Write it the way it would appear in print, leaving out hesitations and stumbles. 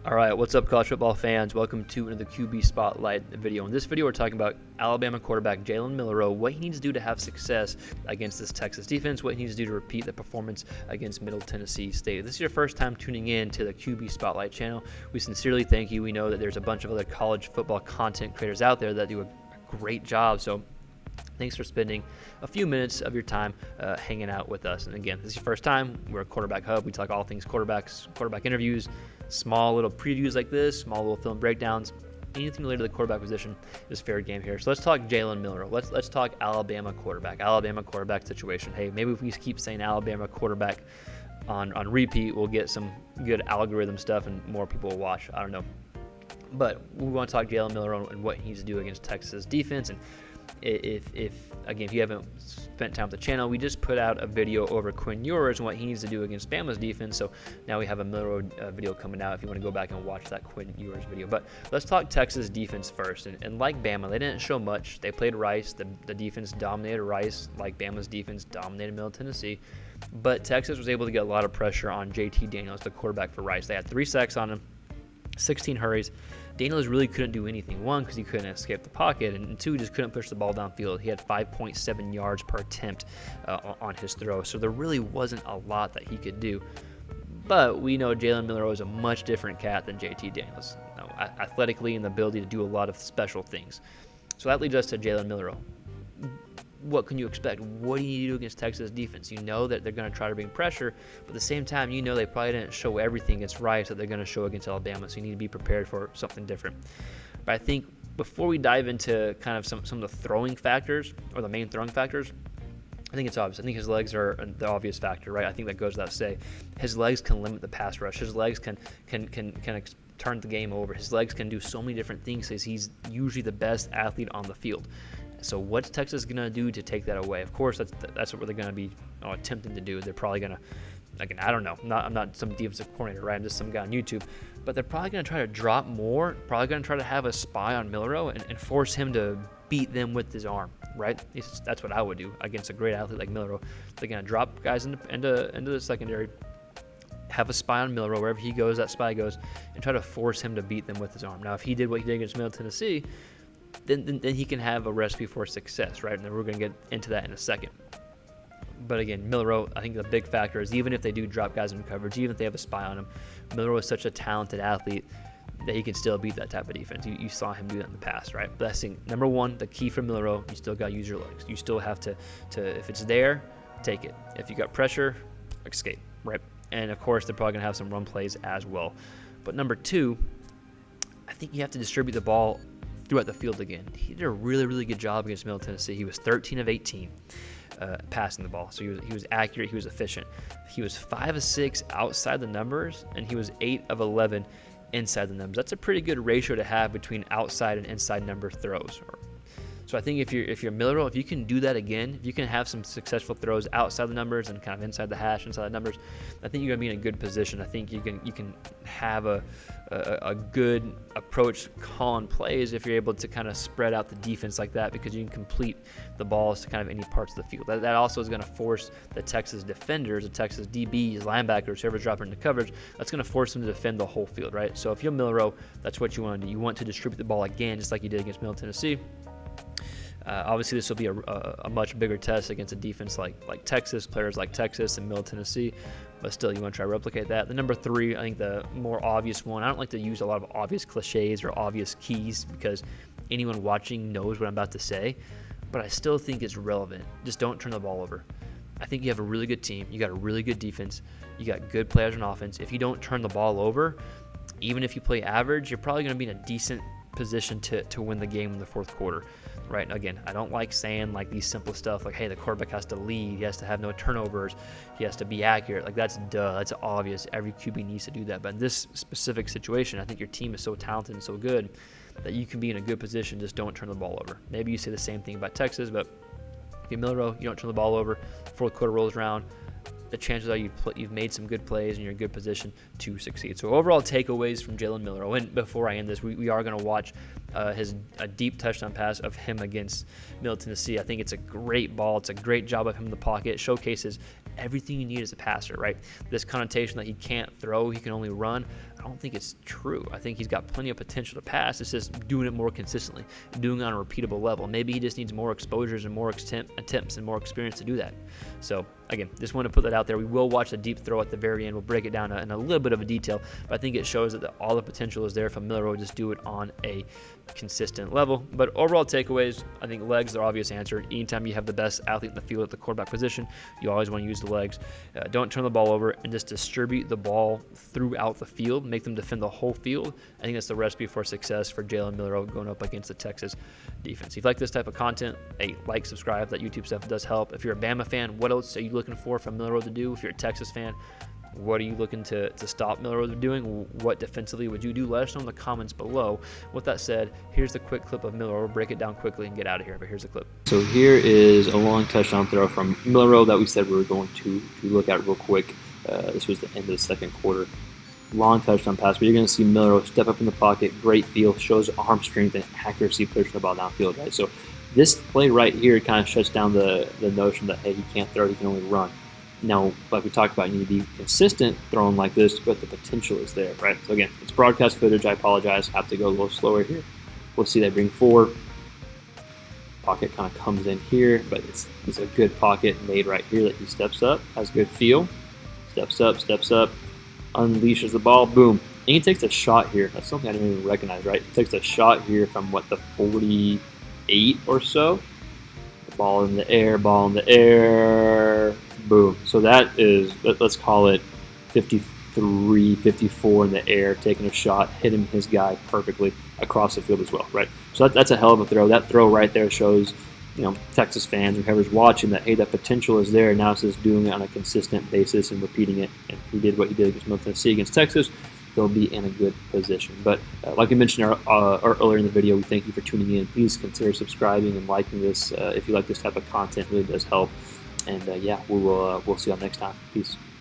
All right, what's up, college football fans? Welcome to another QB Spotlight video. In this video, we're talking about Alabama quarterback Jalen Milroe, what he needs to do to have success against this Texas defense, what he needs to do to repeat the performance against Middle Tennessee State. If this is your first time tuning in to the QB Spotlight channel, we sincerely thank you. We know that there's a bunch of other college football content creators out there that do a great job, so thanks for spending a few minutes of your time hanging out with us. And again, this is your first time, we're a quarterback hub. We talk all things quarterbacks, quarterback interviews, small little previews like this, small little film breakdowns. Anything related to the quarterback position is fair game here. So let's talk Jalen Milroe. Let's talk Alabama quarterback situation. Hey, maybe if we keep saying Alabama quarterback on repeat, we'll get some good algorithm stuff and more people will watch. I don't know. But we want to talk Jalen Milroe and what he needs to do against Texas defense. And if again, if you haven't spent time with the channel, we just put out a video over Quinn Ewers and what he needs to do against Bama's defense. So now we have a Milroe video coming out if you want to go back and watch that Quinn Ewers video. But let's talk Texas defense first. And like Bama, they didn't show much. They played Rice. The defense dominated Rice, like Bama's defense dominated Middle Tennessee. But Texas was able to get a lot of pressure on JT Daniels, the quarterback for Rice. They had 3 sacks on him, 16 hurries. Daniels really couldn't do anything. 1, because he couldn't escape the pocket, and 2, just couldn't push the ball downfield. He had 5.7 yards per attempt on his throw, so there really wasn't a lot that he could do. But we know Jalen Milroe is a much different cat than JT Daniels, athletically and the ability to do a lot of special things. So that leads us to Jalen Milroe. What can you expect? What do you do against Texas defense? You know that they're going to try to bring pressure, but at the same time, you know they probably didn't show everything against Rice that they're going to show against Alabama, so you need to be prepared for something different. But I think before we dive into kind of some of the throwing factors, or the main throwing factors, I think it's obvious. I think his legs are the obvious factor, right? I think that goes without say. His legs can limit the pass rush. His legs can turn the game over. His legs can do so many different things because he's usually the best athlete on the field. So what's Texas going to do to take that away? Of course, that's what they're going to be attempting to do. They're probably going to, again, I don't know. I'm not some defensive coordinator, right? I'm just some guy on YouTube. But they're probably going to try to drop more, probably going to try to have a spy on Milroe and force him to beat them with his arm, right? That's what I would do against a great athlete like Milroe. They're going to drop guys into the secondary, have a spy on Milroe. Wherever he goes, that spy goes, and try to force him to beat them with his arm. Now, if he did what he did against Middle Tennessee, then he can have a recipe for success, right? And then we're going to get into that in a second. But again, Milroe, I think the big factor is even if they do drop guys in coverage, even if they have a spy on him, Milroe is such a talented athlete that he can still beat that type of defense. You saw him do that in the past, right? But that's number one, the key for Milroe, you still got to use your legs. You still have to if it's there, take it. If you got pressure, escape, right? And of course, they're probably going to have some run plays as well. But number 2, I think you have to distribute the ball throughout the field again. He did a really, really good job against Middle Tennessee. He was 13 of 18 passing the ball. So he was accurate. He was efficient. He was 5 of 6 outside the numbers, and he was 8 of 11 inside the numbers. That's a pretty good ratio to have between outside and inside number throws. So I think if you're Milroe, if you can do that again, if you can have some successful throws outside the numbers and kind of inside the hash, inside the numbers, I think you're going to be in a good position. I think you can have a good approach calling plays if you're able to kind of spread out the defense like that, because you can complete the balls to kind of any parts of the field. That also is going to force the Texas defenders, the Texas DBs, linebackers, whoever's dropping into coverage, that's going to force them to defend the whole field, right? So if you're Milroe, that's what you want to do. You want to distribute the ball again, just like you did against Middle Tennessee. Obviously, this will be a much bigger test against a defense like Texas, players like Texas and Middle Tennessee, but still, you want to try to replicate that. The number 3, I think the more obvious one, I don't like to use a lot of obvious cliches or obvious keys because anyone watching knows what I'm about to say, but I still think it's relevant. Just don't turn the ball over. I think you have a really good team. You got a really good defense. You got good players on offense. If you don't turn the ball over, even if you play average, you're probably going to be in a decent position to win the game in the fourth quarter, right? Again, I don't like saying like these simple stuff like, hey, the quarterback has to lead, he has to have no turnovers, he has to be accurate. Like that's obvious. Every QB needs to do that. But in this specific situation, I think your team is so talented and so good that you can be in a good position. Just don't turn the ball over. Maybe you say the same thing about Texas, but if you're Milroe, you don't turn the ball over. Fourth quarter rolls around, the chances are you've made some good plays and you're in a good position to succeed. So overall takeaways from Jalen Milroe. And before I end this, we are going to watch a deep touchdown pass of him against Middle Tennessee. I think it's a great ball. It's a great job of him in the pocket. It showcases everything you need as a passer, right? This connotation that he can't throw, he can only run. I don't think it's true. I think he's got plenty of potential to pass. It's just doing it more consistently, doing it on a repeatable level. Maybe he just needs more exposures and more attempts and more experience to do that. So again, just want to put that out there. We will watch the deep throw at the very end. We'll break it down in a little bit of a detail, but I think it shows that all the potential is there for Milroe. Just do it on a consistent level. But overall takeaways, I think legs are the obvious answer. Anytime you have the best athlete in the field at the quarterback position, you always want to use the legs. Don't turn the ball over and just distribute the ball throughout the field. Make them defend the whole field. I think that's the recipe for success for Jalen Milroe going up against the Texas defense. If you like this type of content, hey, like, subscribe. That YouTube stuff does help. If you're a Bama fan, what else are you looking for from Milroe to do? If you're a Texas fan, what are you looking to stop Milroe from doing? What defensively would you do? Let us know in the comments below. With that said, here's the quick clip of Milroe. We'll break it down quickly and get out of here, but here's the clip. So here is a long touchdown throw from Milroe that we said we were going to look at real quick. This was the end of the second quarter. Long touchdown pass, but you're going to see Milroe step up in the pocket, great feel, shows arm strength and accuracy pushing the ball downfield, right? So this play right here kind of shuts down the notion that, hey, he can't throw, he can only run. Now, like we talked about, you need to be consistent throwing like this, but the potential is there, right? So again, it's broadcast footage. I apologize. Have to go a little slower here. We'll see that bring forward. Pocket kind of comes in here, but it's a good pocket made right here that he steps up, has good feel. Steps up, unleashes the ball, boom. And he takes a shot here. That's something I didn't even recognize, right? He takes a shot here from, what, the 48 or so? Ball in the air, boom. So that is, let's call it 53, 54 in the air, taking a shot, hitting his guy perfectly across the field as well, right? So that's a hell of a throw. That throw right there shows, Texas fans or whoever's watching that, hey, that potential is there. Now it's just doing it on a consistent basis and repeating it. And he did what he did against Middle Tennessee, against Texas. They'll be in a good position. But like I mentioned earlier in the video, we thank you for tuning in. Please consider subscribing and liking this if you like this type of content. It really does help. And yeah, we'll see you all next time. Peace.